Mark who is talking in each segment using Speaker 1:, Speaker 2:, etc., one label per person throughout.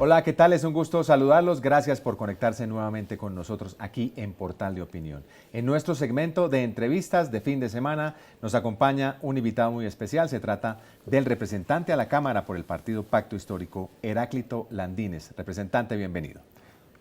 Speaker 1: Hola, ¿qué tal? Es un gusto saludarlos. Gracias por conectarse nuevamente con nosotros aquí en Portal de Opinión. En nuestro segmento de entrevistas de fin de semana nos acompaña un invitado muy especial. Se trata del representante a la Cámara por el Partido Pacto Histórico, Heráclito Landines. Representante, bienvenido.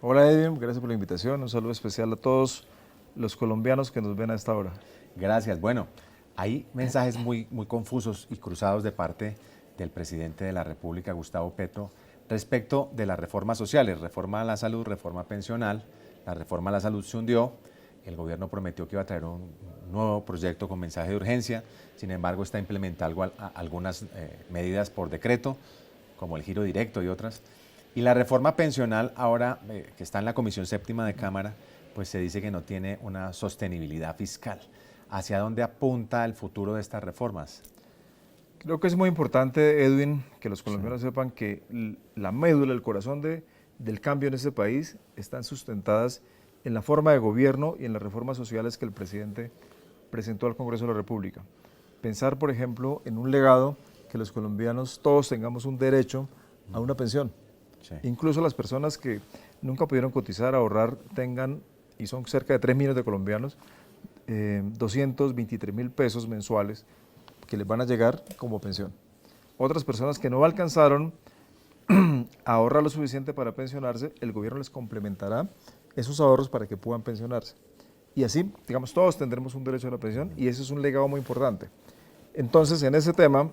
Speaker 2: Hola Edwin, gracias por la invitación. Un saludo especial a todos los colombianos que nos ven a esta hora.
Speaker 1: Gracias. Bueno, hay mensajes muy confusos y cruzados de parte del presidente de la República, Gustavo Petro, respecto de las reformas sociales, reforma a la salud, reforma pensional. La reforma a la salud se hundió, el gobierno prometió que iba a traer un nuevo proyecto con mensaje de urgencia, sin embargo está implementando algunas medidas por decreto, como el giro directo y otras. Y la reforma pensional ahora, que está en la Comisión Séptima de Cámara, pues se dice que no tiene una sostenibilidad fiscal. ¿Hacia dónde apunta el futuro de estas reformas?
Speaker 2: Creo que es muy importante, Edwin, que los colombianos sepan que la médula, el corazón del cambio en este país están sustentadas en la forma de gobierno y en las reformas sociales que el presidente presentó al Congreso de la República. Pensar, por ejemplo, en un legado que los colombianos todos tengamos un derecho a una pensión.
Speaker 1: Sí.
Speaker 2: Incluso las personas que nunca pudieron cotizar, ahorrar, tengan, y son cerca de 3 millones de colombianos, 223.000 pesos mensuales que les van a llegar como pensión. Otras personas que no alcanzaron a ahorrar lo suficiente para pensionarse, el gobierno les complementará esos ahorros para que puedan pensionarse. Y así, digamos, todos tendremos un derecho a la pensión y ese es un legado muy importante. Entonces, en ese tema,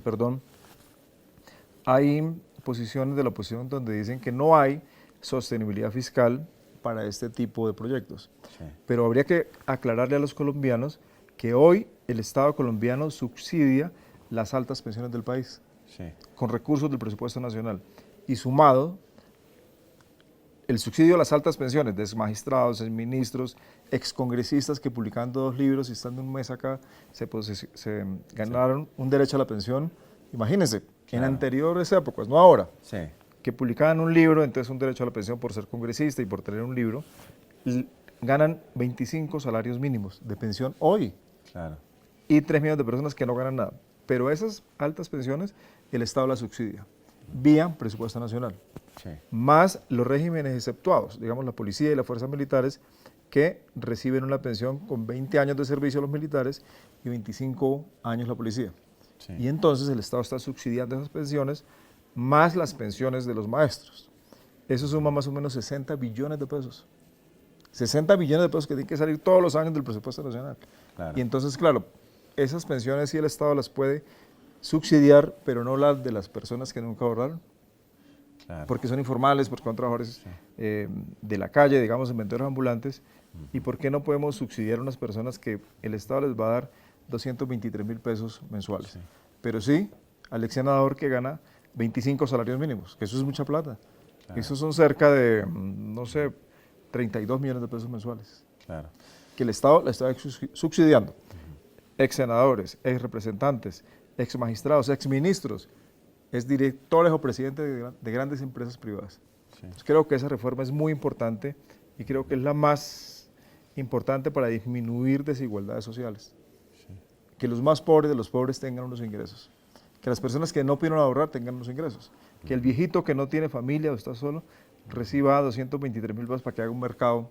Speaker 2: perdón, hay posiciones de la oposición donde dicen que no hay sostenibilidad fiscal para este tipo de proyectos.
Speaker 1: Sí.
Speaker 2: Pero habría que aclararle a los colombianos que hoy el Estado colombiano subsidia las altas pensiones del país,
Speaker 1: Sí.
Speaker 2: con recursos del presupuesto nacional. Y sumado, el subsidio a las altas pensiones de exmagistrados, exministros, excongresistas que publicando 2 libros y estando un mes acá se ganaron un derecho a la pensión. Imagínense, en anteriores épocas, no ahora,
Speaker 1: Sí.
Speaker 2: que publicaban un libro, entonces un derecho a la pensión por ser congresista y por tener un libro, ganan 25 salarios mínimos de pensión hoy.
Speaker 1: Claro.
Speaker 2: Y 3 millones de personas que no ganan nada. Pero esas altas pensiones, el Estado las subsidia, vía presupuesto nacional.
Speaker 1: Sí.
Speaker 2: Más los regímenes exceptuados, digamos la policía y las fuerzas militares, que reciben una pensión con 20 años de servicio a los militares y 25 años la policía.
Speaker 1: Sí.
Speaker 2: Y entonces el Estado está subsidiando esas pensiones, más las pensiones de los maestros. Eso suma más o menos 60 billones de pesos. 60 billones de pesos que tienen que salir todos los años del presupuesto nacional.
Speaker 1: Claro.
Speaker 2: Y entonces, claro, esas pensiones sí el Estado las puede subsidiar, pero no las de las personas que nunca ahorraron,
Speaker 1: Claro.
Speaker 2: porque son informales, porque son trabajadores de la calle, digamos, vendedores ambulantes. ¿Y por qué no podemos subsidiar a unas personas que el Estado les va a dar 223.000 pesos mensuales?
Speaker 1: Sí.
Speaker 2: Pero sí al ex senador que gana 25 salarios mínimos, que eso es mucha plata.
Speaker 1: Claro.
Speaker 2: Eso son cerca de, no sé, 32 millones de pesos mensuales,
Speaker 1: Claro.
Speaker 2: que el Estado le está subsidiando. Ex senadores, ex representantes, ex magistrados, ex ministros, ex directores o presidentes de grandes empresas privadas.
Speaker 1: Sí.
Speaker 2: Entonces, creo que esa reforma es muy importante y creo que es la más importante para disminuir desigualdades sociales.
Speaker 1: Sí.
Speaker 2: Que los más pobres de los pobres tengan unos ingresos. Que las personas que no pudieron ahorrar tengan unos ingresos. Que el viejito que no tiene familia o está solo reciba 223.000 pesos para que haga un mercado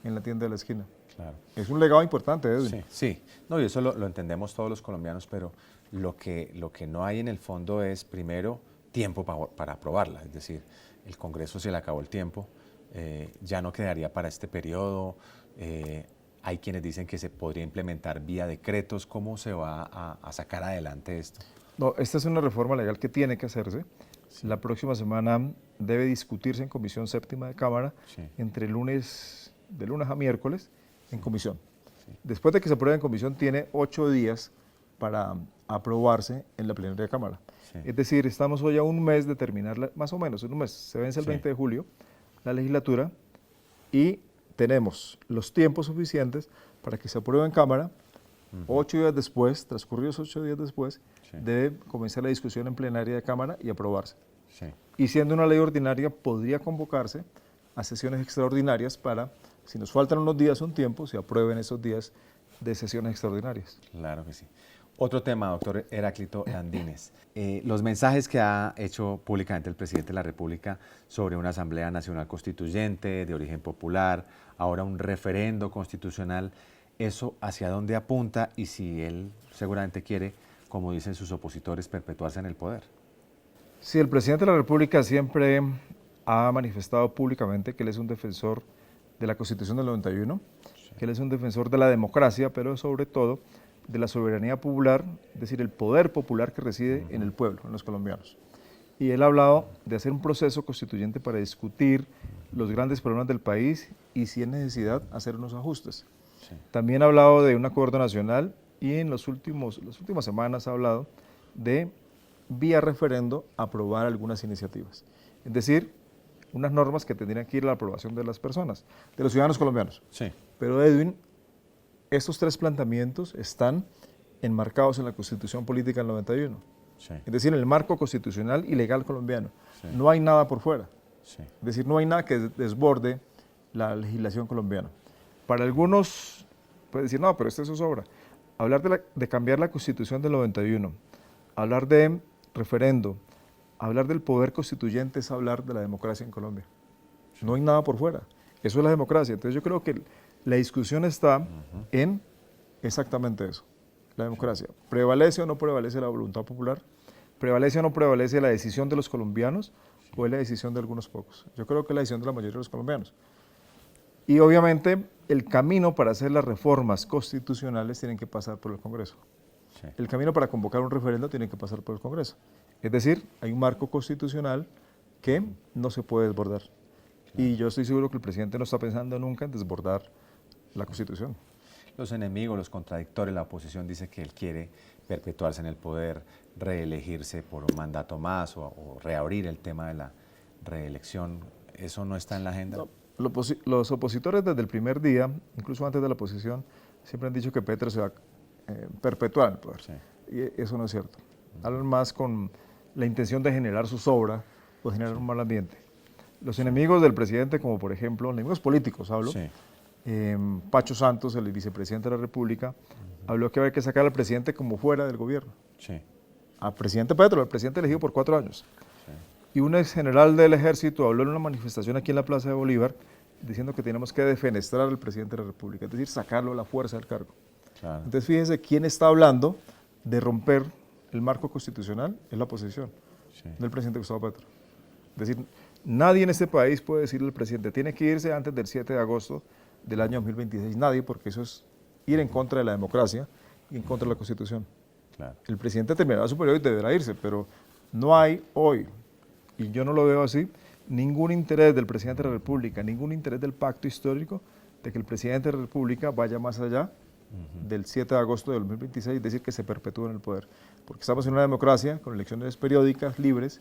Speaker 2: en la tienda de la esquina.
Speaker 1: Claro.
Speaker 2: Es un legado importante, Edwin.
Speaker 1: Sí, sí. No, y eso lo entendemos todos los colombianos, pero lo que no hay en el fondo es, primero, tiempo para aprobarla. Es decir, el Congreso se le acabó el tiempo, ya no quedaría para este periodo. Hay quienes dicen que se podría implementar vía decretos. ¿Cómo se va a sacar adelante esto?
Speaker 2: No, esta es una reforma legal que tiene que hacerse. Sí. La próxima semana debe discutirse en Comisión Séptima de Cámara, sí, de lunes a miércoles, en comisión. Sí. Después de que se apruebe en comisión, tiene 8 días para aprobarse en la plenaria de Cámara. Sí. Es decir, estamos hoy a un mes de terminarla, más o menos, en un mes. Se vence el 20 de julio la legislatura y tenemos los tiempos suficientes para que se apruebe en Cámara. 8 días después, transcurridos 8 días después, debe comenzar la discusión en plenaria de Cámara y aprobarse. Sí. Y siendo una ley ordinaria, podría convocarse a sesiones extraordinarias para, si nos faltan unos días, un tiempo, se aprueben esos días de sesiones extraordinarias.
Speaker 1: Claro que sí. Otro tema, doctor Heráclito Landines. Los mensajes que ha hecho públicamente el presidente de la República sobre una Asamblea Nacional Constituyente de origen popular, ahora un referendo constitucional, ¿eso hacia dónde apunta y si él seguramente quiere, como dicen sus opositores, perpetuarse en el poder?
Speaker 2: Sí, el presidente de la República siempre ha manifestado públicamente que él es un defensor de la Constitución del 91, que él es un defensor de la democracia, pero sobre todo de la soberanía popular, es decir, el poder popular que reside en el pueblo, en los colombianos. Y él ha hablado de hacer un proceso constituyente para discutir los grandes problemas del país y, si es necesidad, hacer unos ajustes. Sí. También ha hablado de un acuerdo nacional y en las últimas semanas ha hablado de, vía referendo, aprobar algunas iniciativas. Es decir, unas normas que tendrían que ir a la aprobación de las personas, de los ciudadanos colombianos.
Speaker 1: Sí.
Speaker 2: Pero, Edwin, estos tres planteamientos están enmarcados en la Constitución Política del 91. Sí. Es decir, en el marco constitucional y legal colombiano. Sí. No hay nada por fuera. Sí. Es decir, no hay nada que desborde la legislación colombiana. Para algunos pueden decir, no, pero esto es sobra. Hablar de cambiar la Constitución del 91, hablar de referendo, hablar del poder constituyente es hablar de la democracia en Colombia. Sí. No hay nada por fuera. Eso es la democracia. Entonces yo creo que la discusión está en exactamente eso, la democracia. ¿Prevalece o no prevalece la voluntad popular? ¿Prevalece o no prevalece la decisión de los colombianos o es la decisión de algunos pocos? Yo creo que es la decisión de la mayoría de los colombianos. Y obviamente el camino para hacer las reformas constitucionales tienen que pasar por el Congreso. Sí. El camino para convocar un referendo tiene que pasar por el Congreso. Es decir, hay un marco constitucional que no se puede desbordar. Y yo estoy seguro que el presidente no está pensando nunca en desbordar la Constitución.
Speaker 1: Los enemigos, los contradictores, la oposición dice que él quiere perpetuarse en el poder, reelegirse por un mandato más o reabrir el tema de la reelección. ¿Eso no está en la agenda?
Speaker 2: No, los opositores desde el primer día, incluso antes de la oposición, siempre han dicho que Petro se va a perpetuar en el poder. Sí. Y eso no es cierto. Hablan más con la intención de generar su sobra o de generar un mal ambiente. Los enemigos del presidente, como por ejemplo, enemigos políticos hablo, sí. Pacho Santos, el vicepresidente de la República, habló que había que sacar al presidente como fuera del gobierno. Sí. Al presidente Petro, al presidente elegido por 4 años. Sí. Y un ex general del ejército habló en una manifestación aquí en la Plaza de Bolívar diciendo que tenemos que defenestrar al presidente de la República, es decir, sacarlo a la fuerza del cargo. Claro. Entonces fíjense, quién está hablando de romper el marco constitucional es la oposición, sí. No el presidente Gustavo Petro. Es decir, nadie en este país puede decirle al presidente, tiene que irse antes del 7 de agosto del año 2026, nadie, porque eso es ir en contra de la democracia y en contra de la Constitución. Claro. El presidente terminará su periodo y deberá irse, pero no hay hoy, y yo no lo veo así, ningún interés del presidente de la República, ningún interés del pacto histórico de que el presidente de la República vaya más allá del 7 de agosto de 2026, es decir, que se perpetúe en el poder. Porque estamos en una democracia con elecciones periódicas, libres,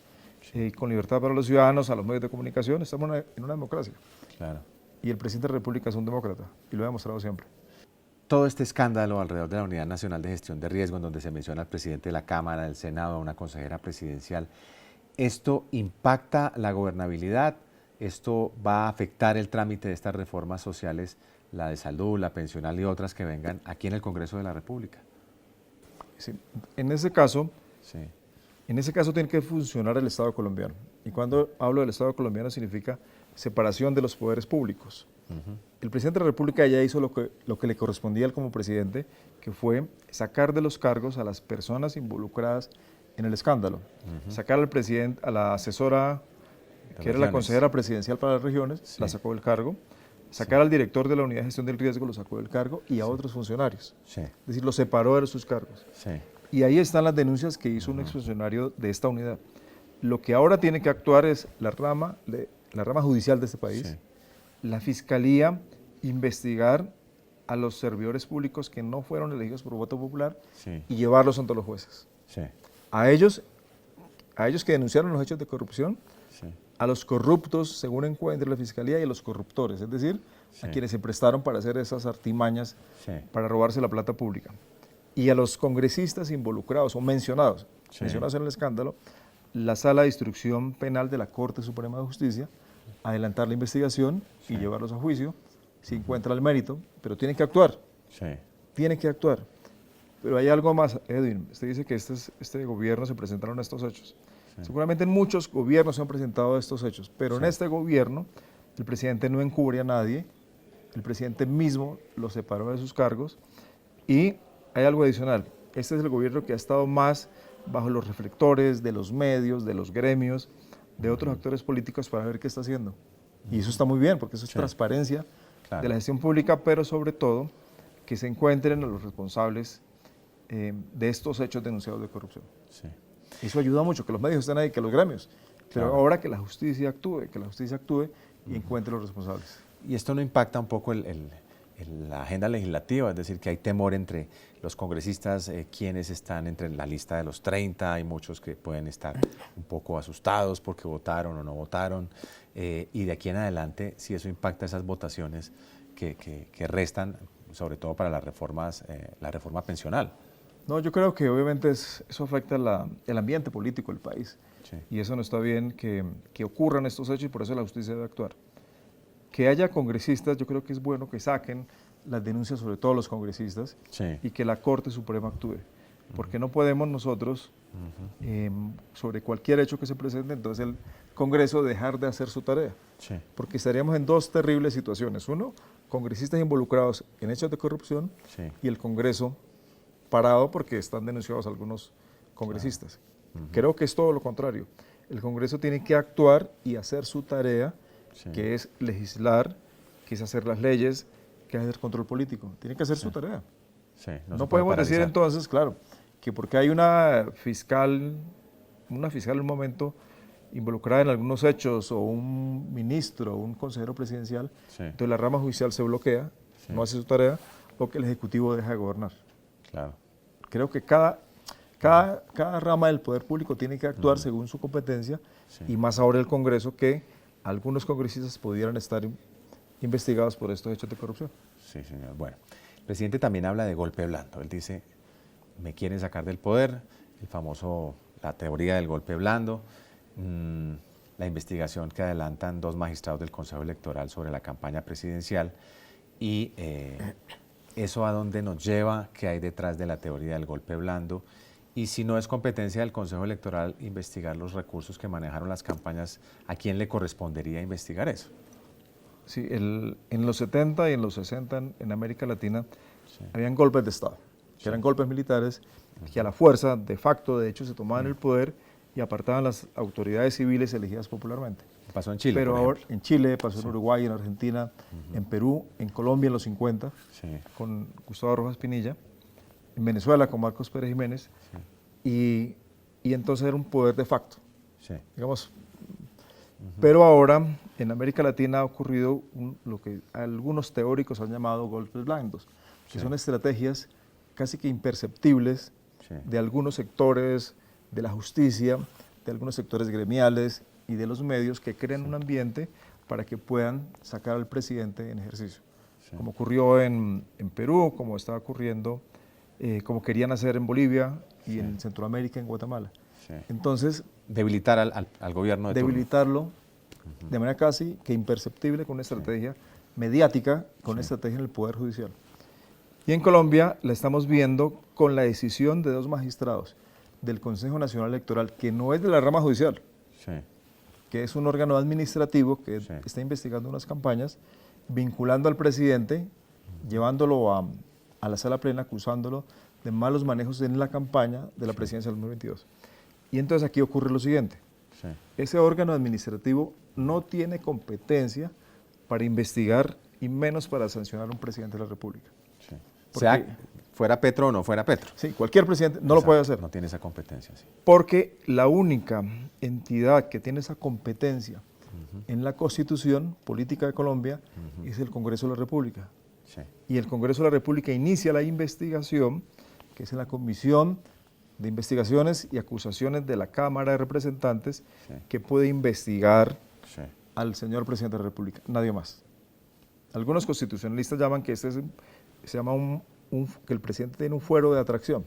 Speaker 2: con libertad para los ciudadanos, a los medios de comunicación, estamos en una democracia. Claro. Y el presidente de la República es un demócrata, y lo ha demostrado siempre.
Speaker 1: Todo este escándalo alrededor de la Unidad Nacional de Gestión de Riesgo, en donde se menciona al presidente de la Cámara, del Senado, a una consejera presidencial, ¿esto impacta la gobernabilidad? ¿Esto va a afectar el trámite de estas reformas sociales, la de salud, la pensional y otras que vengan aquí en el Congreso de la República?
Speaker 2: Sí, en ese caso tiene que funcionar el Estado colombiano. Y cuando hablo del Estado colombiano significa separación de los poderes públicos. El presidente de la República ya hizo lo que le correspondía a él como presidente, que fue sacar de los cargos a las personas involucradas en el escándalo. Sacar al presidente, a la asesora, que era la consejera presidencial para las regiones, la sacó del cargo. Sacar al director de la Unidad de Gestión del Riesgo, lo sacó del cargo, y a otros funcionarios. Es decir, los separó de sus cargos. Y ahí están las denuncias que hizo un exfuncionario de esta unidad. Lo que ahora tiene que actuar es la rama judicial de este país, la Fiscalía, investigar a los servidores públicos que no fueron elegidos por voto popular y llevarlos ante los jueces. A ellos que denunciaron los hechos de corrupción, a los corruptos, según encuentre la Fiscalía, y a los corruptores, es decir, a quienes se prestaron para hacer esas artimañas para robarse la plata pública. Y a los congresistas involucrados o mencionados en el escándalo, la Sala de Instrucción Penal de la Corte Suprema de Justicia, adelantar la investigación y llevarlos a juicio, si encuentra el mérito, pero tienen que actuar. Tienen que actuar. Pero hay algo más, Edwin. Usted dice que este gobierno se presentaron estos hechos. Sí. Seguramente en muchos gobiernos se han presentado estos hechos, pero en este gobierno el presidente no encubre a nadie, el presidente mismo lo separó de sus cargos y hay algo adicional. Este es el gobierno que ha estado más bajo los reflectores de los medios, de los gremios, de otros actores políticos para ver qué está haciendo. Y eso está muy bien, porque eso es transparencia de la gestión pública, pero sobre todo que se encuentren a los responsables de estos hechos denunciados de corrupción. Sí. Eso ayuda mucho, que los medios estén ahí, que los gremios, pero ahora que la justicia actúe, y encuentre los responsables.
Speaker 1: ¿Y esto no impacta un poco la agenda legislativa? Es decir, que hay temor entre los congresistas, quienes están entre la lista de los 30, hay muchos que pueden estar un poco asustados porque votaron o no votaron, y de aquí en adelante, si eso impacta esas votaciones que restan, sobre todo para las reformas, la reforma pensional.
Speaker 2: No, yo creo que obviamente eso afecta el ambiente político del país. Sí. Y eso no está bien que ocurran estos hechos y por eso la justicia debe actuar. Que haya congresistas, yo creo que es bueno que saquen las denuncias sobre todos los congresistas y que la Corte Suprema actúe. Porque no podemos nosotros, sobre cualquier hecho que se presente, entonces el Congreso dejar de hacer su tarea. Sí. Porque estaríamos en dos terribles situaciones. Uno, congresistas involucrados en hechos de corrupción y el Congreso parado porque están denunciados algunos congresistas. Creo que es todo lo contrario. El Congreso tiene que actuar y hacer su tarea, que es legislar, que es hacer las leyes, que es hacer control político. Tiene que hacer su tarea. No podemos decir entonces, claro, que porque hay una fiscal en un momento involucrada en algunos hechos, o un ministro, o un consejero presidencial, entonces la rama judicial se bloquea, no hace su tarea, o que el Ejecutivo deja de gobernar. Claro. Creo que cada rama del poder público tiene que actuar según su competencia, y más ahora el Congreso, que algunos congresistas pudieran estar investigados por estos hechos de corrupción.
Speaker 1: Sí, señor. Bueno, el presidente también habla de golpe blando. Él dice, me quieren sacar del poder, la teoría del golpe blando, la investigación que adelantan 2 magistrados del Consejo Electoral sobre la campaña presidencial, y eso a dónde nos lleva, qué hay detrás de la teoría del golpe blando, y si no es competencia del Consejo Electoral investigar los recursos que manejaron las campañas, ¿a quién le correspondería investigar eso?
Speaker 2: Sí, en los 70 y en los 60 en América Latina habían golpes de Estado, que eran golpes militares, que a la fuerza, de facto, de hecho, se tomaban el poder y apartaban las autoridades civiles elegidas popularmente.
Speaker 1: Pasó en Chile.
Speaker 2: Pero ahora en Chile, pasó en Uruguay, en Argentina, en Perú, en Colombia en los 50, con Gustavo Rojas Pinilla, en Venezuela con Marcos Pérez Jiménez, y entonces era un poder de facto, digamos. Pero ahora en América Latina ha ocurrido lo que algunos teóricos han llamado golpes blandos, que son estrategias casi que imperceptibles de algunos sectores de la justicia, de algunos sectores gremiales y de los medios, que crean un ambiente para que puedan sacar al presidente en ejercicio. Como ocurrió en Perú, como está ocurriendo, como querían hacer en Bolivia y en Centroamérica, en Guatemala. Entonces,
Speaker 1: debilitar al gobierno de
Speaker 2: debilitarlo de manera casi que imperceptible, con una estrategia mediática, con una estrategia en el Poder Judicial. Y en Colombia la estamos viendo con la decisión de 2 magistrados del Consejo Nacional Electoral, que no es de la rama judicial, que es un órgano administrativo que está investigando unas campañas, vinculando al presidente, llevándolo a la sala plena, acusándolo de malos manejos en la campaña de la presidencia del 2022. Y entonces aquí ocurre lo siguiente. Ese órgano administrativo no tiene competencia para investigar y menos para sancionar a un presidente de la República.
Speaker 1: Sea fuera Petro o no fuera Petro.
Speaker 2: Sí, cualquier presidente no lo puede hacer.
Speaker 1: No tiene esa competencia.
Speaker 2: Porque la única entidad que tiene esa competencia en la Constitución Política de Colombia es el Congreso de la República. Y el Congreso de la República inicia la investigación, que es en la Comisión de Investigaciones y Acusaciones de la Cámara de Representantes, que puede investigar al señor presidente de la República, nadie más. Algunos constitucionalistas llaman que se llama que el presidente tiene un fuero de atracción.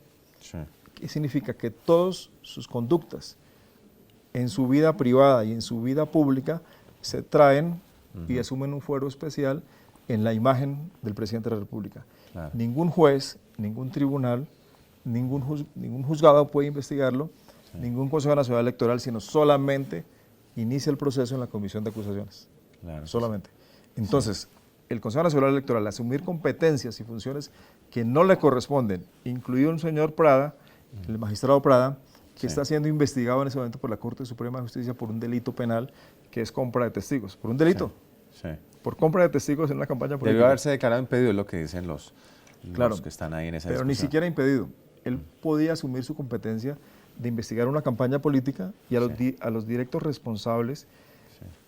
Speaker 2: ¿Qué significa? Que todas sus conductas en su vida privada y en su vida pública se traen y asumen un fuero especial en la imagen del presidente de la República. Ningún juez, ningún tribunal ningún juzgado puede investigarlo, ningún Consejo Nacional Electoral, sino solamente inicia el proceso en la Comisión de Acusaciones.
Speaker 1: Claro,
Speaker 2: Solamente. Entonces, el Consejo Nacional Electoral, asumir competencias y funciones que no le corresponden, incluido un señor Prada, el magistrado Prada, que está siendo investigado en ese momento por la Corte Suprema de Justicia por un delito penal que es compra de testigos. Por un delito.
Speaker 1: Sí.
Speaker 2: Por compra de testigos en una campaña política.
Speaker 1: Debió haberse declarado impedido, es lo que dicen los que están ahí en esa
Speaker 2: pero
Speaker 1: discusión.
Speaker 2: ni siquiera impedido. Él podía asumir su competencia de investigar una campaña política y a los directos responsables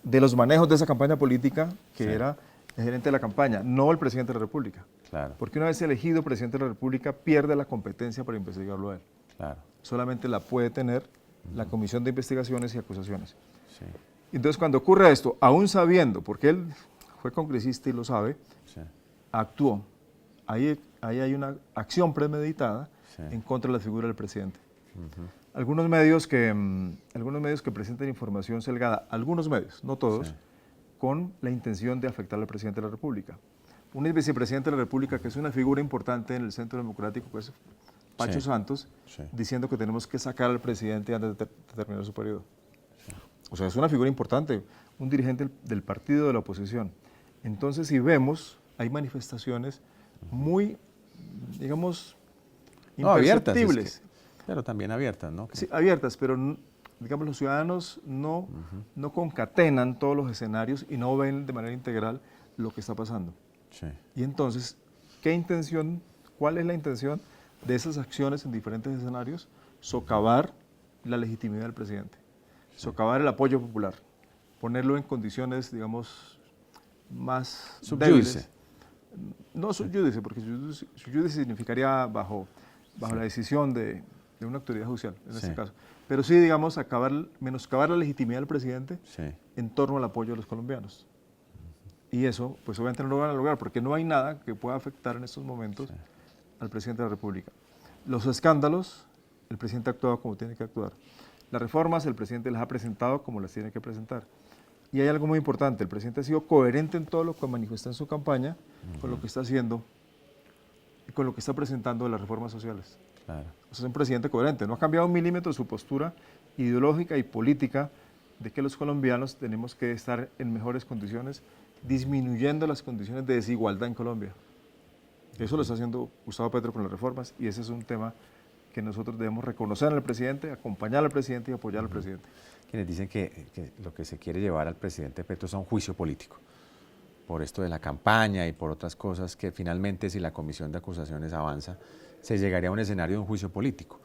Speaker 2: de los manejos de esa campaña política, que era el gerente de la campaña, no el presidente de la República.
Speaker 1: Claro.
Speaker 2: Porque una vez elegido presidente de la República, pierde la competencia para investigarlo a él.
Speaker 1: Claro.
Speaker 2: Solamente la puede tener la Comisión de Investigaciones y Acusaciones.
Speaker 1: Sí.
Speaker 2: Entonces, cuando ocurre esto, aún sabiendo, porque él fue congresista y lo sabe, actuó. Ahí hay una acción premeditada en contra de la figura del presidente. Algunos medios que presentan información sesgada, algunos medios, no todos, con la intención de afectar al presidente de la República. Un vicepresidente de la República, que es una figura importante en el Centro Democrático, que es Pacho Santos, diciendo que tenemos que sacar al presidente antes de terminar su periodo. O sea, es una figura importante, un dirigente del partido de la oposición. Entonces, si vemos, hay manifestaciones muy, digamos, imperceptibles.
Speaker 1: Pero también abiertas, ¿no?
Speaker 2: Sí, abiertas, pero digamos los ciudadanos no concatenan todos los escenarios y no ven de manera integral lo que está pasando. Y entonces, ¿cuál es la intención de esas acciones en diferentes escenarios? Socavar la legitimidad del presidente, socavar el apoyo popular, ponerlo en condiciones, digamos, más débiles. No subyúdice, porque subyúdice significaría bajo la decisión de una autoridad judicial, en este caso. Pero sí, digamos, menoscabar la legitimidad del presidente en torno al apoyo de los colombianos. Y eso, pues obviamente no lo van a lograr, porque no hay nada que pueda afectar en estos momentos al presidente de la República. Los escándalos, el presidente ha actuado como tiene que actuar. Las reformas, el presidente las ha presentado como las tiene que presentar. Y hay algo muy importante, el presidente ha sido coherente en todo lo que manifestó en su campaña, con lo que está haciendo y con lo que está presentando de las reformas sociales. Claro. O sea, es un presidente coherente, no ha cambiado un milímetro su postura ideológica y política de que los colombianos tenemos que estar en mejores condiciones, disminuyendo las condiciones de desigualdad en Colombia. Eso lo está haciendo Gustavo Petro con las reformas y ese es un tema que nosotros debemos reconocer al presidente, acompañar al presidente y apoyar al presidente.
Speaker 1: Quienes dicen que lo que se quiere llevar al presidente Petro es a un juicio político, por esto de la campaña y por otras cosas, que finalmente si la comisión de acusaciones avanza, se llegaría a un escenario de un juicio político.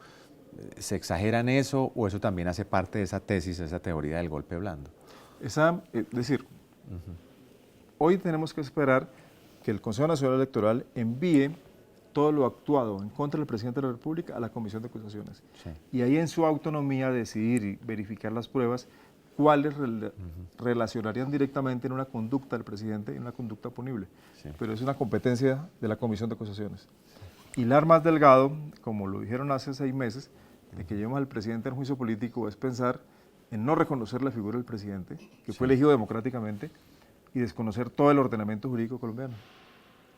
Speaker 1: ¿Se exagera en eso o eso también hace parte de esa tesis, esa teoría del golpe blando?
Speaker 2: Es decir, hoy tenemos que esperar que el Consejo Nacional Electoral envíe todo lo actuado en contra del presidente de la República a la Comisión de Acusaciones. Y ahí en su autonomía decidir y verificar las pruebas, cuáles relacionarían directamente en una conducta del presidente y en una conducta punible. Pero es una competencia de la Comisión de Acusaciones. Hilar más delgado, como lo dijeron hace 6 meses, de que llevemos al presidente en juicio político es pensar en no reconocer la figura del presidente, que fue elegido democráticamente, y desconocer todo el ordenamiento jurídico colombiano,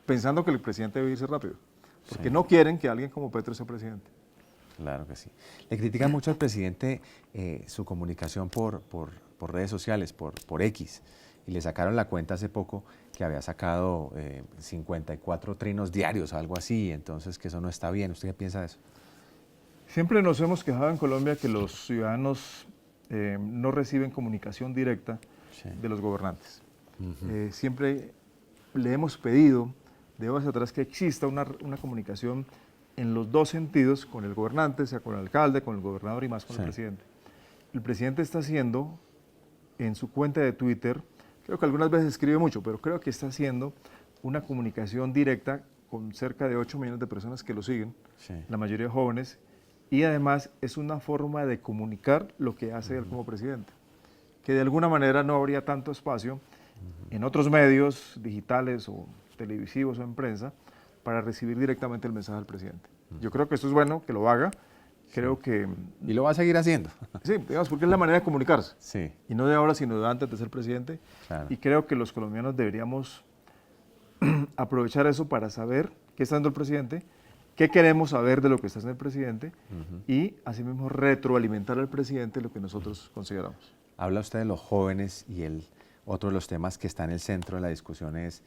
Speaker 2: pensando que el presidente debe irse rápido, porque no quieren que alguien como Petro sea presidente.
Speaker 1: Claro que sí. Le critican mucho al presidente su comunicación por redes sociales, por X, y le sacaron la cuenta hace poco que había sacado 54 trinos diarios, algo así, entonces que eso no está bien. ¿Usted qué piensa de eso?
Speaker 2: Siempre nos hemos quejado en Colombia que los ciudadanos no reciben comunicación directa de los gobernantes. Siempre le hemos pedido de horas atrás que exista una comunicación en los dos sentidos, con el gobernante, sea con el alcalde, con el gobernador y más con el presidente. El presidente está haciendo en su cuenta de Twitter, creo que algunas veces escribe mucho, pero creo que está haciendo una comunicación directa con cerca de 8 millones de personas que lo siguen, la mayoría jóvenes, y además es una forma de comunicar lo que hace él como presidente, que de alguna manera no habría tanto espacio en otros medios digitales o televisivos o en prensa para recibir directamente el mensaje del presidente. Yo creo que esto es bueno, que lo haga. Creo que...
Speaker 1: ¿Y lo va a seguir haciendo?
Speaker 2: Sí, digamos, porque es la manera de comunicarse.
Speaker 1: Sí.
Speaker 2: Y no de ahora, sino de antes de ser presidente.
Speaker 1: Claro.
Speaker 2: Y creo que los colombianos deberíamos aprovechar eso para saber qué está haciendo el presidente qué queremos saber de lo que está haciendo el presidente y asimismo retroalimentar al presidente lo que nosotros consideramos.
Speaker 1: Habla usted de los jóvenes y otro de los temas que está en el centro de la discusión es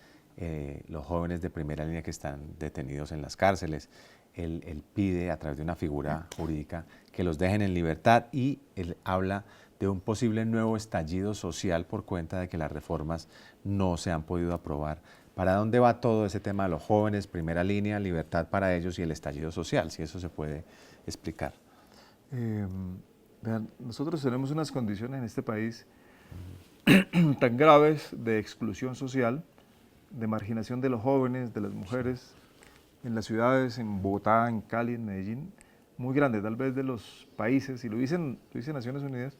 Speaker 1: los jóvenes de primera línea que están detenidos en las cárceles. Él pide a través de una figura jurídica que los dejen en libertad y él habla de un posible nuevo estallido social por cuenta de que las reformas no se han podido aprobar. ¿Para dónde va todo ese tema de los jóvenes, primera línea, libertad para ellos y el estallido social? Si eso se puede explicar.
Speaker 2: Vean, nosotros tenemos unas condiciones en este país tan graves de exclusión social, de marginación de los jóvenes, de las mujeres, en las ciudades, en Bogotá, en Cali, en Medellín, muy grande, tal vez de los países, y lo dicen Naciones Unidas,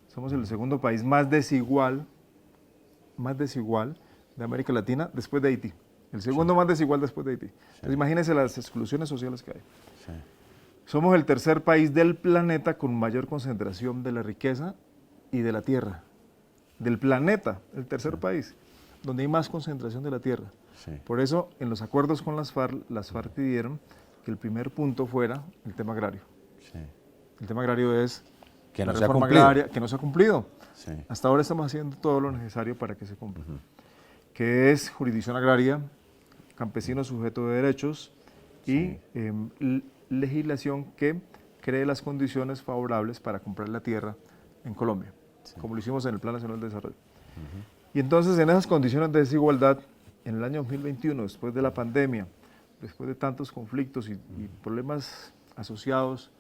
Speaker 2: somos el segundo país más desigual de América Latina después de Haití. El segundo más desigual después de Haití. Entonces, imagínense las exclusiones sociales que hay.
Speaker 1: Sí.
Speaker 2: Somos el tercer país del planeta con mayor concentración de la riqueza y de la tierra. Del planeta, el tercer país, donde hay más concentración de la tierra.
Speaker 1: Sí.
Speaker 2: Por eso, en los acuerdos con las FARC pidieron que el primer punto fuera el tema agrario.
Speaker 1: Sí.
Speaker 2: El tema agrario es
Speaker 1: Que
Speaker 2: la
Speaker 1: no se ha
Speaker 2: reforma
Speaker 1: cumplido.
Speaker 2: agraria, que no se ha cumplido.
Speaker 1: Sí.
Speaker 2: Hasta ahora estamos haciendo todo lo necesario para que se cumpla. Que es jurisdicción agraria, campesino sujeto de derechos y legislación que cree las condiciones favorables para comprar la tierra en Colombia, como lo hicimos en el Plan Nacional de Desarrollo. Y entonces, en esas condiciones de desigualdad, en el año 2021, después de la pandemia, después de tantos conflictos y problemas asociados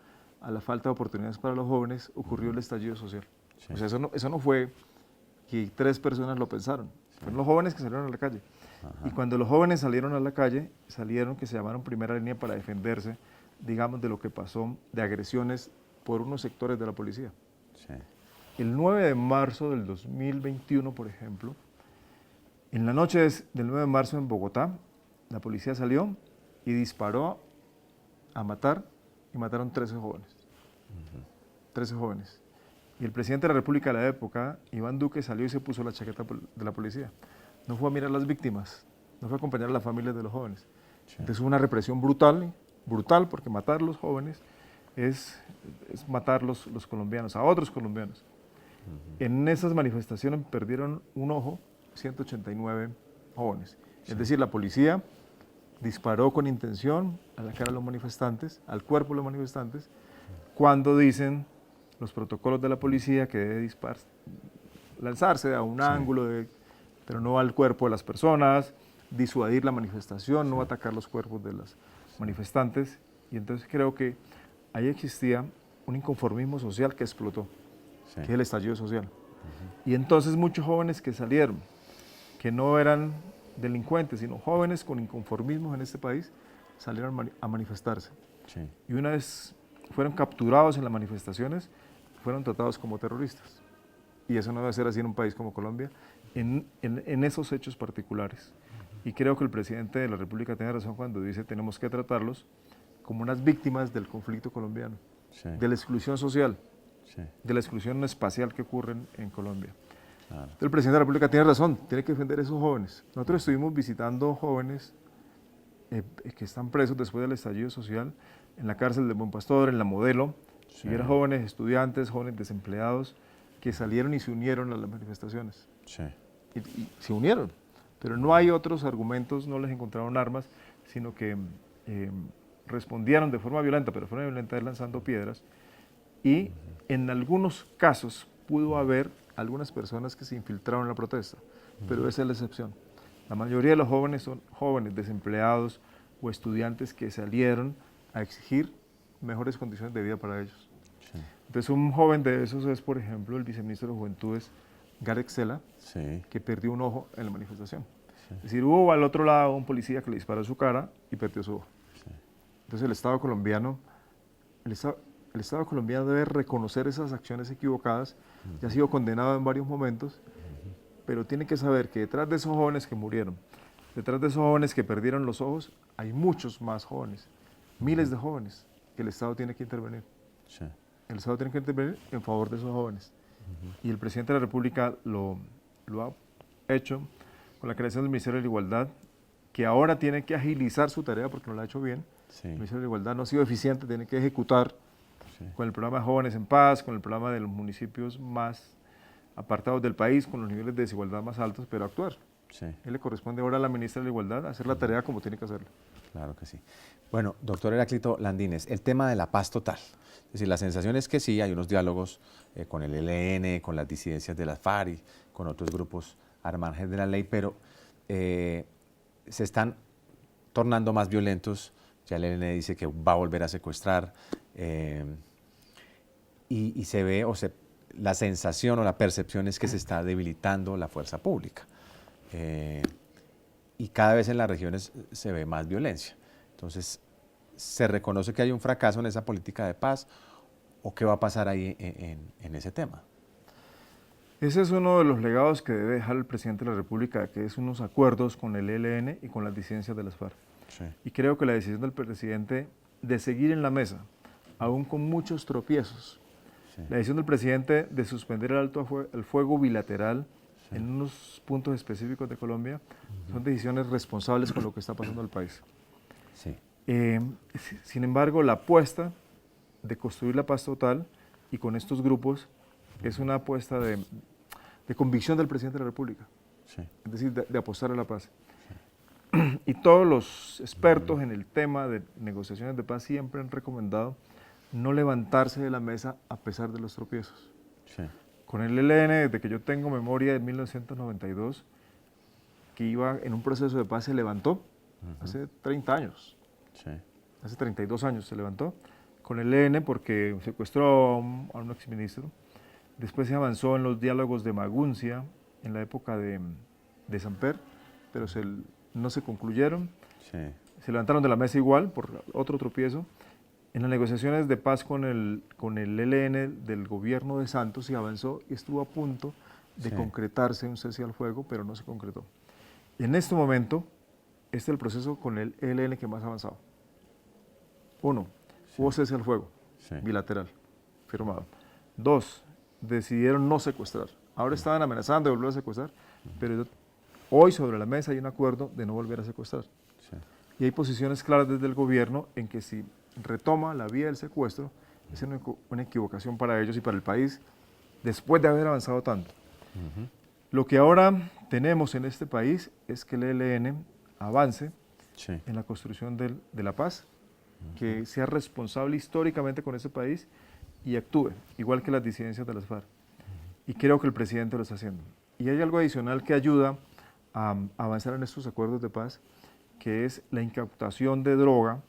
Speaker 2: a la falta de oportunidades para los jóvenes, ocurrió el estallido social.
Speaker 1: Sí.
Speaker 2: O sea, eso no fue que 3 personas lo pensaron, fueron los jóvenes que salieron a la calle. Y cuando los jóvenes salieron a la calle, salieron que se llamaron primera línea para defenderse, digamos, de lo que pasó, de agresiones por unos sectores de la policía.
Speaker 1: Sí.
Speaker 2: El 9 de marzo del 2021, por ejemplo, en la noche del 9 de marzo en Bogotá, la policía salió y disparó a matar y mataron 13 jóvenes. 13 jóvenes. Y el presidente de la República de la época, Iván Duque, salió y se puso la chaqueta de la policía. No fue a mirar a las víctimas, no fue a acompañar a las familias de los jóvenes.
Speaker 1: Sí.
Speaker 2: Entonces hubo una represión brutal, porque matar a los jóvenes es matar los colombianos, a otros colombianos. En esas manifestaciones perdieron un ojo 189 jóvenes. Es decir, la policía disparó con intención a la cara de los manifestantes, al cuerpo de los manifestantes, cuando dicen los protocolos de la policía que debe lanzarse a un ángulo, pero no al cuerpo de las personas, disuadir la manifestación, no atacar los cuerpos de los manifestantes. Y entonces creo que ahí existía un inconformismo social que explotó, que es el estallido social. Y entonces muchos jóvenes que salieron, que no eran delincuentes, sino jóvenes con inconformismos en este país, salieron a manifestarse.
Speaker 1: Sí.
Speaker 2: Y una vez fueron capturados en las manifestaciones, fueron tratados como terroristas. Y eso no debe ser así en un país como Colombia, en esos hechos particulares. Y creo que el presidente de la República tiene razón cuando dice que tenemos que tratarlos como unas víctimas del conflicto colombiano, de la exclusión social, de la exclusión espacial que ocurre en Colombia.
Speaker 1: Claro.
Speaker 2: El presidente de la República tiene razón, tiene que defender a esos jóvenes. Nosotros estuvimos visitando jóvenes que están presos después del estallido social en la cárcel de Buen Pastor, en La Modelo, y eran jóvenes estudiantes, jóvenes desempleados, que salieron y se unieron a las manifestaciones.
Speaker 1: Sí.
Speaker 2: Y se unieron, pero no hay otros argumentos, no les encontraron armas, sino que respondieron de forma violenta, pero de forma violenta lanzando piedras, y en algunos casos pudo haber algunas personas que se infiltraron en la protesta, pero esa es la excepción. La mayoría de los jóvenes son jóvenes desempleados o estudiantes que salieron a exigir mejores condiciones de vida para ellos.
Speaker 1: Sí.
Speaker 2: Entonces un joven de esos es, por ejemplo, el viceministro de Juventudes, Gareth Sela,
Speaker 1: Sí.
Speaker 2: que perdió un ojo en la manifestación. Es decir, hubo al otro lado un policía que le disparó en su cara y perdió su ojo.
Speaker 1: Sí.
Speaker 2: Entonces el Estado colombiano debe reconocer esas acciones equivocadas, ya ha sido condenado en varios momentos, pero tiene que saber que detrás de esos jóvenes que murieron, detrás de esos jóvenes que perdieron los ojos, hay muchos más jóvenes, miles de jóvenes, que el Estado tiene que intervenir.
Speaker 1: Sí.
Speaker 2: El Estado tiene que intervenir en favor de esos jóvenes. Y el presidente de la República lo ha hecho con la creación del Ministerio de la Igualdad, que ahora tiene que agilizar su tarea porque no la ha hecho bien,
Speaker 1: Sí.
Speaker 2: El Ministerio de Igualdad no ha sido eficiente, tiene que ejecutar
Speaker 1: Sí.
Speaker 2: con el programa Jóvenes en Paz, con el programa de los municipios más apartados del país, con los niveles de desigualdad más altos, pero actuar.
Speaker 1: Sí.
Speaker 2: Él le corresponde ahora a la ministra de la Igualdad hacer la tarea como tiene que hacerlo.
Speaker 1: Claro que sí. Bueno, doctor Heráclito Landines, el tema de la paz total. Es decir, la sensación es que sí, hay unos diálogos con el ELN, con las disidencias de las FARC y con otros grupos al margen de la ley, pero se están tornando más violentos. Ya el ELN dice que va a volver a secuestrar y se ve, la sensación o la percepción es que se está debilitando la fuerza pública. Y cada vez en las regiones se ve más violencia. Entonces, ¿se reconoce que hay un fracaso en esa política de paz o qué va a pasar ahí en ese tema?
Speaker 2: Ese es uno de los legados que debe dejar el presidente de la República, que es unos acuerdos con el ELN y con las disidencias de las FARC.
Speaker 1: Sí.
Speaker 2: Y creo que la decisión del presidente de seguir en la mesa, aún con muchos tropiezos,
Speaker 1: Sí.
Speaker 2: la decisión del presidente de suspender el alto el fuego bilateral en unos puntos específicos de Colombia, son decisiones responsables con lo que está pasando en el país.
Speaker 1: Sí.
Speaker 2: Sin embargo, la apuesta de construir la paz total y con estos grupos es una apuesta de convicción del presidente de la República,
Speaker 1: Sí.
Speaker 2: es decir, de apostar a la paz. Y todos los expertos en el tema de negociaciones de paz siempre han recomendado no levantarse de la mesa a pesar de los tropiezos.
Speaker 1: Sí.
Speaker 2: Con el ELN, desde que yo tengo memoria, de 1992, que iba en un proceso de paz, se levantó hace 30 años.
Speaker 1: Sí.
Speaker 2: Hace 32 años se levantó con el ELN porque secuestró a un exministro. Después se avanzó en los diálogos de Maguncia en la época de Samper, pero no se concluyeron.
Speaker 1: Sí.
Speaker 2: Se levantaron de la mesa igual por otro tropiezo. En las negociaciones de paz con el ELN del gobierno de Santos se avanzó y estuvo a punto de concretarse un cese al fuego, pero no se concretó. En este momento, este es el proceso con el ELN que más ha avanzado. Uno, hubo cese al fuego, bilateral, firmado. Dos, decidieron no secuestrar. Ahora estaban amenazando de volver a secuestrar, pero hoy sobre la mesa hay un acuerdo de no volver a secuestrar.
Speaker 1: Sí.
Speaker 2: Y hay posiciones claras desde el gobierno en que si retoma la vía del secuestro, es una equivocación para ellos y para el país, después de haber avanzado tanto. Lo que ahora tenemos en este país es que el ELN avance en la construcción de la paz, que sea responsable históricamente con ese país y actúe, igual que las disidencias de las FARC. Y creo que el presidente lo está haciendo. Y hay algo adicional que ayuda a avanzar en estos acuerdos de paz, que es la incautación de droga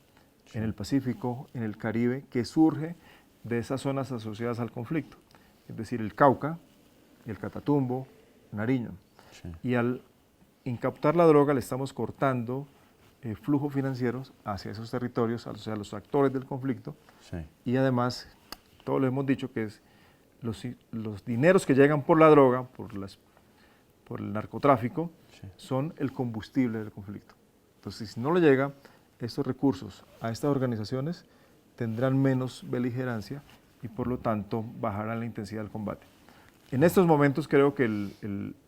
Speaker 2: en el Pacífico, en el Caribe, que surge de esas zonas asociadas al conflicto, es decir, el Cauca, el Catatumbo, Nariño.
Speaker 1: Sí.
Speaker 2: Y al incautar la droga le estamos cortando flujos financieros hacia esos territorios, hacia los actores del conflicto,
Speaker 1: Sí.
Speaker 2: y además, todos lo hemos dicho, que es los dineros que llegan por la droga, por el narcotráfico, son el combustible del conflicto. Entonces, si no le llega estos recursos a estas organizaciones, tendrán menos beligerancia y por lo tanto bajarán la intensidad del combate. En estos momentos creo que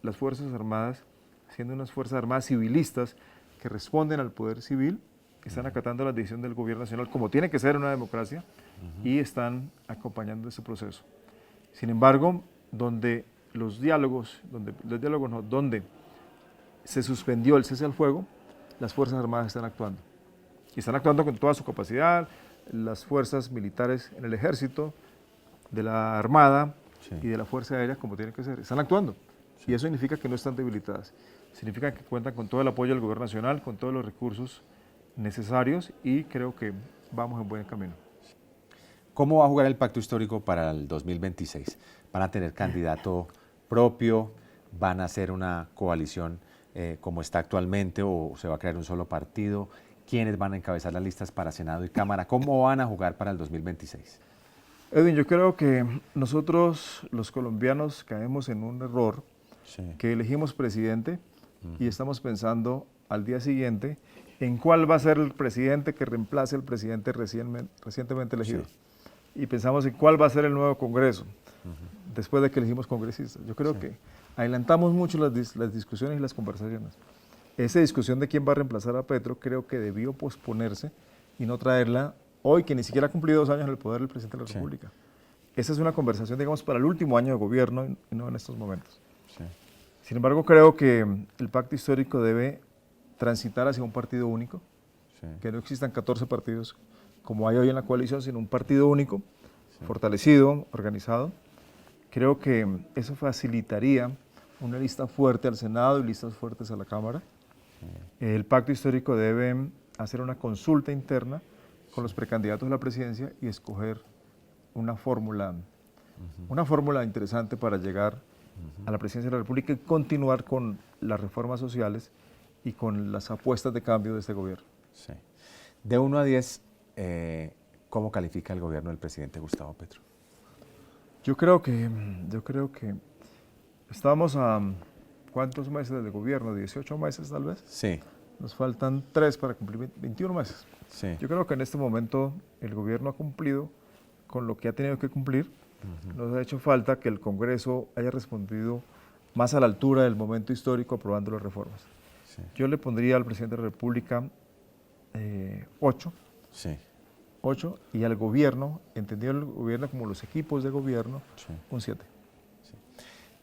Speaker 2: las Fuerzas Armadas, siendo unas Fuerzas Armadas civilistas que responden al poder civil, están acatando la decisión del gobierno nacional como tiene que ser una democracia y están acompañando ese proceso. Sin embargo, donde se suspendió el cese al fuego, las Fuerzas Armadas están actuando. Y están actuando con toda su capacidad, las fuerzas militares en el ejército, de la Armada y de la Fuerza Aérea como tienen que ser. Están actuando. Y eso significa que no están debilitadas. Significa que cuentan con todo el apoyo del gobierno nacional, con todos los recursos necesarios y creo que vamos en buen camino.
Speaker 1: ¿Cómo va a jugar el pacto histórico para el 2026? ¿Van a tener candidato propio? ¿Van a hacer una coalición como está actualmente o se va a crear un solo partido? ¿Quiénes van a encabezar las listas para Senado y Cámara? ¿Cómo van a jugar para el 2026?
Speaker 2: Edwin, yo creo que nosotros los colombianos caemos en un error, que elegimos presidente y estamos pensando al día siguiente en cuál va a ser el presidente que reemplace al presidente recientemente elegido. Y pensamos en cuál va a ser el nuevo Congreso después de que elegimos congresistas. Yo creo que adelantamos mucho las discusiones y las conversaciones. Esa discusión de quién va a reemplazar a Petro creo que debió posponerse y no traerla hoy, que ni siquiera ha cumplido 2 años en el poder del presidente de la República. Esa es una conversación, digamos, para el último año de gobierno y no en estos momentos.
Speaker 1: Sí.
Speaker 2: Sin embargo, creo que el pacto histórico debe transitar hacia un partido único,
Speaker 1: Sí.
Speaker 2: que no existan 14 partidos como hay hoy en la coalición, sino un partido único, fortalecido, organizado. Creo que eso facilitaría una lista fuerte al Senado y listas fuertes a la Cámara. El pacto histórico debe hacer una consulta interna con los precandidatos a la presidencia y escoger una fórmula interesante para llegar a la presidencia de la República y continuar con las reformas sociales y con las apuestas de cambio de este gobierno.
Speaker 1: Sí. De 1 a 10, ¿cómo califica el gobierno del presidente Gustavo Petro?
Speaker 2: Yo creo que estamos a ¿cuántos meses de gobierno? 18 meses tal vez.
Speaker 1: Sí.
Speaker 2: Nos faltan 3 para cumplir 21 meses.
Speaker 1: Sí.
Speaker 2: Yo creo que en este momento el gobierno ha cumplido con lo que ha tenido que cumplir. Nos ha hecho falta que el Congreso haya respondido más a la altura del momento histórico aprobando las reformas.
Speaker 1: Sí.
Speaker 2: Yo le pondría al presidente de la República 8.
Speaker 1: Sí.
Speaker 2: 8 y al gobierno, entendido el gobierno como los equipos de gobierno,
Speaker 1: Sí.
Speaker 2: un 7.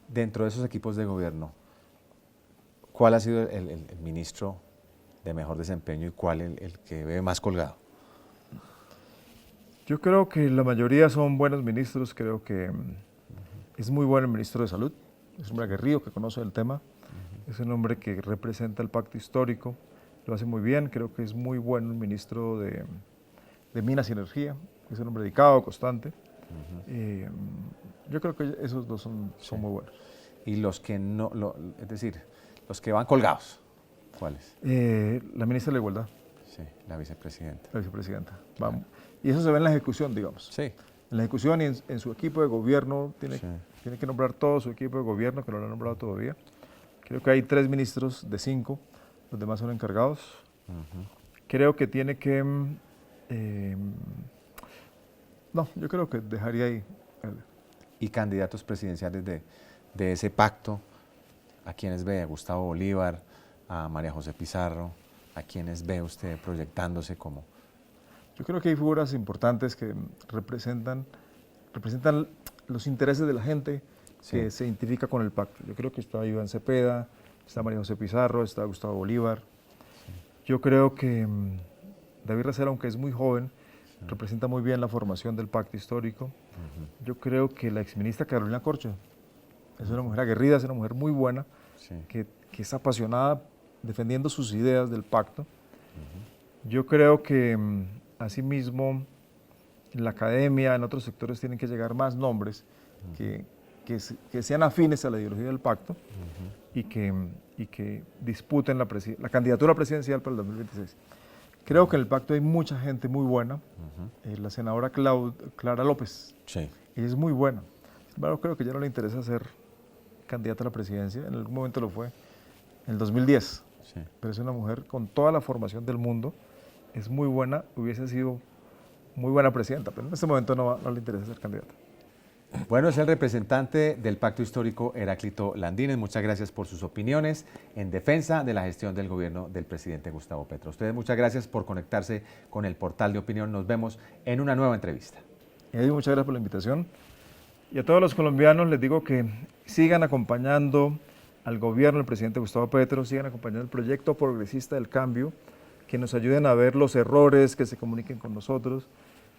Speaker 1: Dentro de esos equipos de gobierno, ¿cuál ha sido el ministro de mejor desempeño y cuál el que ve más colgado?
Speaker 2: Yo creo que la mayoría son buenos ministros, creo que es muy bueno el ministro de Salud, es un hombre aguerrido que conoce el tema, es un hombre que representa el pacto histórico, lo hace muy bien, creo que es muy bueno el ministro de Minas y Energía, es un hombre dedicado, constante. Yo creo que esos dos son muy buenos.
Speaker 1: Y los que no, es decir, los que van colgados, ¿cuáles?
Speaker 2: La ministra de la Igualdad.
Speaker 1: Sí, la vicepresidenta.
Speaker 2: La vicepresidenta. Vamos. Y eso se ve en la ejecución, digamos.
Speaker 1: Sí.
Speaker 2: En la ejecución y en su equipo de gobierno, tiene
Speaker 1: Sí.
Speaker 2: que nombrar todo su equipo de gobierno, que no lo ha nombrado todavía. Creo que hay 3 ministros de 5, los demás son encargados. Creo que tiene que... no, yo creo que dejaría ahí.
Speaker 1: Y candidatos presidenciales de ese pacto, ¿a quiénes ve? ¿A Gustavo Bolívar, a María José Pizarro? ¿A quiénes ve usted proyectándose como?
Speaker 2: Yo creo que hay figuras importantes que representan los intereses de la gente que se identifica con el pacto. Yo creo que está Iván Cepeda, está María José Pizarro, está Gustavo Bolívar. Yo creo que David Racela, aunque es muy joven, representa muy bien la formación del pacto histórico. Yo creo que la exministra Carolina Corcho es una mujer aguerrida, es una mujer muy buena, que es apasionada defendiendo sus ideas del pacto. Yo creo que asimismo en la academia, en otros sectores tienen que llegar más nombres que sean afines a la ideología del pacto y que disputen la candidatura presidencial para el 2026. Creo que en el pacto hay mucha gente muy buena. La senadora Clara López, ella es muy buena. Sin embargo, creo que ya no le interesa ser candidata a la presidencia. En algún momento lo fue, en el 2010. Pero es una mujer con toda la formación del mundo. Es muy buena, hubiese sido muy buena presidenta, pero en este momento no le interesa ser candidata.
Speaker 1: Bueno, es el representante del Pacto Histórico, Heráclito Landines. Muchas gracias por sus opiniones en defensa de la gestión del gobierno del presidente Gustavo Petro. Ustedes muchas gracias por conectarse con el portal de opinión. Nos vemos en una nueva entrevista.
Speaker 2: Eddie, muchas gracias por la invitación. Y a todos los colombianos les digo que sigan acompañando al gobierno del presidente Gustavo Petro, sigan acompañando el proyecto progresista del cambio, que nos ayuden a ver los errores, que se comuniquen con nosotros,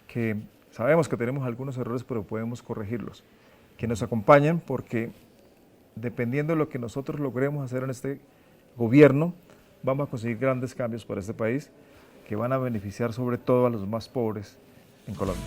Speaker 2: que sabemos que tenemos algunos errores, pero podemos corregirlos. Que nos acompañen porque dependiendo de lo que nosotros logremos hacer en este gobierno, vamos a conseguir grandes cambios para este país que van a beneficiar sobre todo a los más pobres en Colombia.